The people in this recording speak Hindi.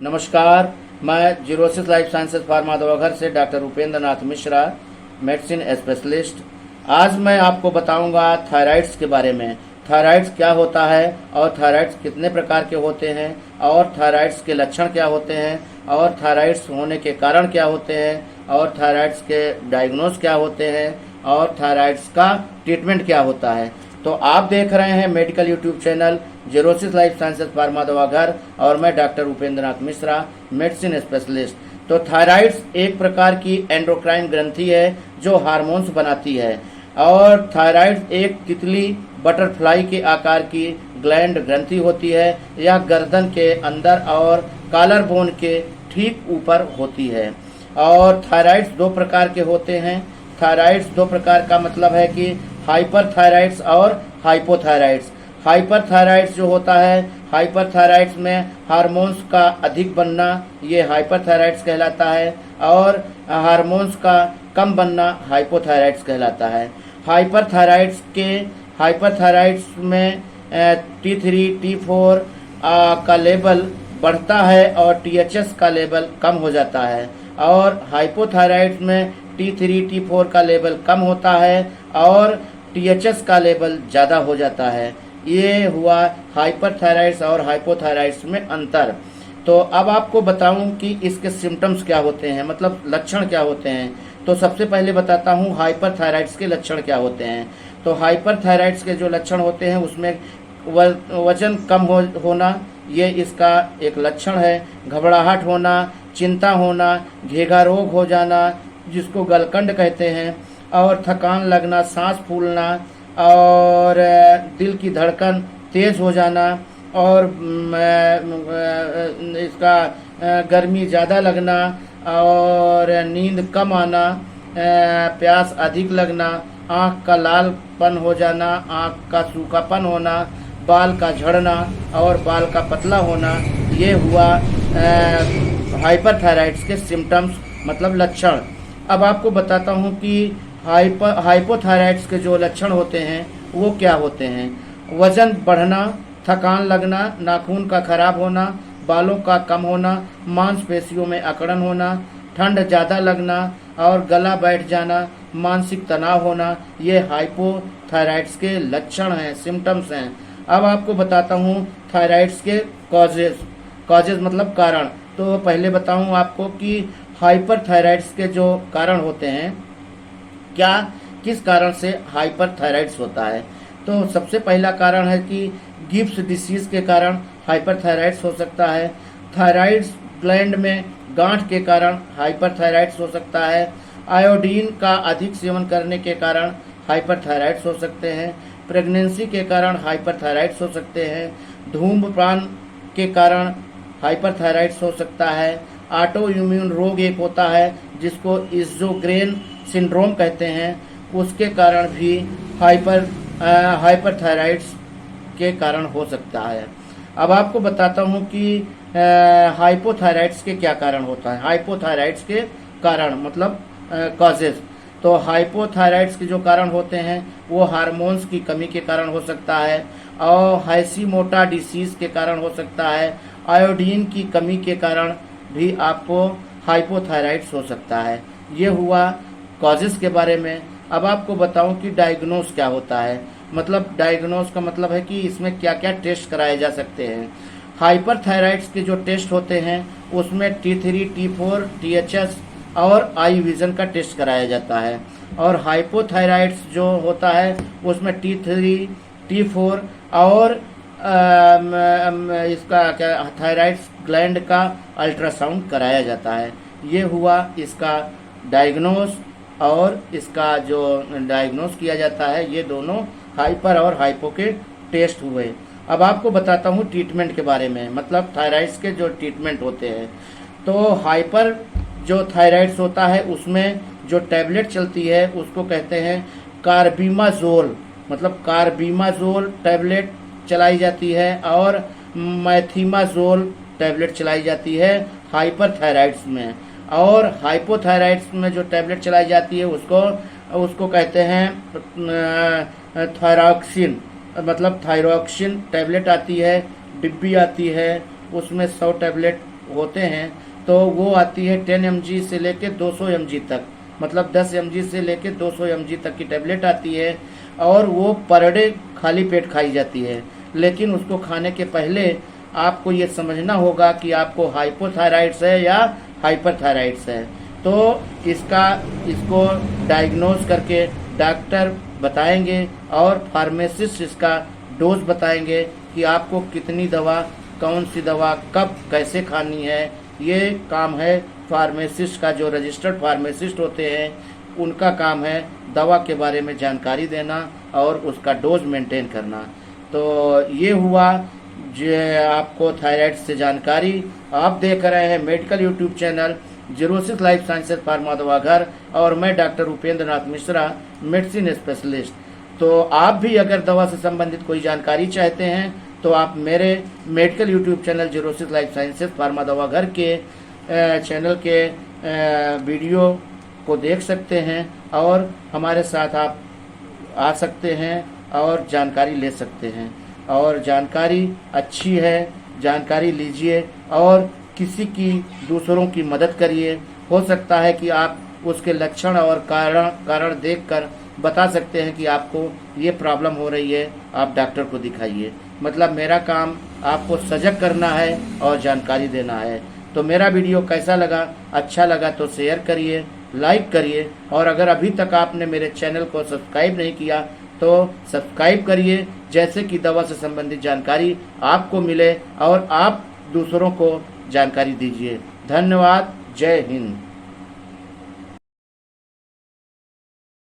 नमस्कार, मैं जीरोसिस लाइफ साइंसेज फार्मा दवाघर से doctor Upendra Nath Mishra, medicine specialist. आज मैं आपको बताऊंगा थायराइड्स के बारे में। थायराइड्स क्या होता है और थायराइड्स कितने प्रकार के होते हैं और थायराइड्स के लक्षण क्या होते हैं और थायराइड्स होने के कारण क्या होते हैं और थायराइड्स के डायग्नोज क्या होते हैं और थायराइड्स का ट्रीटमेंट क्या होता है। तो आप देख रहे हैं medical YouTube channel Zerosis life sciences pharma Davaghar और मैं doctor Upendra Nath Mishra, medicine specialist. तो थायराइड्स एक प्रकार की एंडोक्राइन ग्रंथि है जो हार्मोन्स बनाती है और थायराइड एक तितली बटरफ्लाई के आकार की ग्लैंड ग्रंथि होती है। यह गर्दन के अंदर और कॉलर बोन के ठीक ऊपर होती है। और थायराइड्स दो प्रकार के होते हैं। थायराइड्स दो प्रकार का मतलब है कि हाइपरथायराइड्स और हाइपोथायराइड्स। हाइपरथायराइड्स जो होता है, हाइपरथायराइड्स में हार्मोन्स का अधिक बनना, ये हाइपरथायराइड्स कहलाता है और हार्मोन्स का कम बनना हाइपोथायराइड्स कहलाता है। हाइपरथायराइड्स में T3 T4 का लेवल बढ़ता है और THS का लेवल कम हो जाता है और हाइपोथायराइड्स में T3 T4 का लेवल कम होता है और THS का लेवल ज़्यादा हो जाता है। ये हुआ हाइपरथायराइड्स और हाइपोथायराइड्स में अंतर। तो अब आपको बताऊं कि इसके सिम्टम्स क्या होते हैं, मतलब लक्षण क्या होते हैं। तो सबसे पहले बताता हूं हाइपरथायराइड्स के लक्षण क्या होते हैं। तो हाइपरथायराइड्स के जो लक्षण होते हैं उसमें वजन कम होना, ये इसका एक लक्षण है। घबराहट होना, चिंता होना, घेघा रोग हो जाना जिसको गलकंड कहते हैं, और थकान लगना, सांस फूलना और दिल की धड़कन तेज हो जाना और इसका गर्मी ज़्यादा लगना और नींद कम आना, प्यास अधिक लगना, आँख का लालपन हो जाना, आँख का सूखापन होना, बाल का झड़ना और बाल का पतला होना, ये हुआ हाइपरथायराइड्स के सिम्टम्स मतलब लक्षण। अब आपको बताता हूँ कि हाइपोथायराइड्स के जो लक्षण होते हैं वो क्या होते हैं। वजन बढ़ना, थकान लगना, नाखून का खराब होना, बालों का कम होना, मांसपेशियों में अकड़न होना, ठंड ज़्यादा लगना और गला बैठ जाना, मानसिक तनाव होना, ये हाइपोथायराइड्स के लक्षण हैं, सिम्टम्स हैं। अब आपको बताता हूँ थायराइड्स के कॉजेज मतलब कारण। तो पहले बताऊँ आपको कि हाइपरथायराइड्स के जो कारण होते हैं, किस कारण से हाइपरथायराइड्स होता है। तो सबसे पहला कारण है कि गिब्स डिसीज के कारण हाइपरथायराइड्स हो सकता है। थायराइड्स ग्लैंड में गांठ के कारण हाइपरथायराइड्स हो सकता है। आयोडीन का अधिक सेवन करने के कारण हाइपरथायराइड्स हो सकते हैं। प्रेगनेंसी के कारण हाइपरथायराइड्स हो सकते हैं। धूम्रपान के कारण हाइपरथायराइड्स हो सकता है। ऑटो इम्यून रोग एक होता है जिसको इज़ोग्रेन सिंड्रोम कहते हैं, उसके कारण भी हाइपरथायराइड्स के कारण हो सकता है। अब आपको बताता हूँ कि हाइपोथायराइड्स के क्या कारण होता है। हाइपोथायराइड्स के कारण मतलब कॉजेज। तो हाइपोथायराइड्स के जो कारण होते हैं वो हार्मोन्स की कमी के कारण हो सकता है और हाशिमोटो डिसीज के कारण हो सकता है। आयोडीन की कमी के कारण भी आपको हाइपोथायराइड्स हो सकता है। ये हुआ कॉजेज के बारे में। अब आपको बताऊं कि डायग्नोज क्या होता है। मतलब डायग्नोज का मतलब है कि इसमें क्या क्या टेस्ट कराए जा सकते हैं। हाइपरथायराइड्स के जो टेस्ट होते हैं उसमें T3 T4 THS और आई विजन का टेस्ट कराया जाता है। और हाइपोथायराइड्स जो होता है उसमें T3 T4 और इसका क्या थायराइड्स ग्लैंड का अल्ट्रासाउंड कराया जाता है। ये हुआ इसका डायग्नोज और इसका जो डायग्नोज किया जाता है। ये दोनों हाइपर और हाइपो के टेस्ट हुए। अब आपको बताता हूँ ट्रीटमेंट के बारे में, मतलब थायराइड्स के जो ट्रीटमेंट होते हैं। तो हाइपर जो थायराइड्स होता है उसमें जो टैबलेट चलती है उसको कहते हैं कार्बिमाजोल, मतलब कार्बिमाजोल टैबलेट चलाई जाती है और मैथिमाजोल टैबलेट चलाई जाती है हाइपरथायराइड्स में। और हाइपोथायराइड्स में जो टैबलेट चलाई जाती है उसको कहते हैं थायरॉक्सिन, मतलब थायरॉक्सिन टैबलेट आती है, डिब्बी आती है, उसमें 100 टैबलेट होते हैं तो वो आती है 10 mg से लेके 200 mg तक, मतलब 10 mg से लेके 200 mg तक की टैबलेट आती है और वो पर डे खाली पेट खाई जाती है। लेकिन उसको खाने के पहले आपको ये समझना होगा कि आपको हाइपोथायराइड्स है या हाइपरथायराइड्स है। तो इसको डायग्नोज करके डॉक्टर बताएंगे और फार्मासिस्ट इसका डोज बताएंगे कि आपको कितनी दवा, कौन सी दवा कब कैसे खानी है। ये काम है फार्मासिस्ट का, जो रजिस्टर्ड फार्मासिस्ट होते हैं उनका काम है दवा के बारे में जानकारी देना और उसका डोज मेंटेन करना। तो ये हुआ जो आपको थायराइड से जानकारी। आप देख रहे हैं medical YouTube channel Zerosis life sciences pharma Davaghar और मैं doctor Upendra Nath Mishra, medicine specialist. तो आप भी अगर दवा से संबंधित कोई जानकारी चाहते हैं तो आप मेरे medical YouTube channel Zerosis life sciences pharma Davaghar के चैनल के वीडियो को देख सकते हैं और हमारे साथ आप आ सकते हैं और जानकारी ले सकते हैं। और जानकारी अच्छी है, जानकारी लीजिए और किसी की, दूसरों की मदद करिए। हो सकता है कि आप उसके लक्षण और कारण देखकर बता सकते हैं कि आपको ये प्रॉब्लम हो रही है, आप डॉक्टर को दिखाइए। मतलब मेरा काम आपको सजग करना है और जानकारी देना है। तो मेरा वीडियो कैसा लगा? अच्छा लगा तो शेयर करिए, लाइक करिए और अगर अभी तक आपने मेरे चैनल को सब्सक्राइब नहीं किया तो सब्सक्राइब करिए, जैसे कि दवा से संबंधित जानकारी आपको मिले और आप दूसरों को जानकारी दीजिए। धन्यवाद। जय हिंद।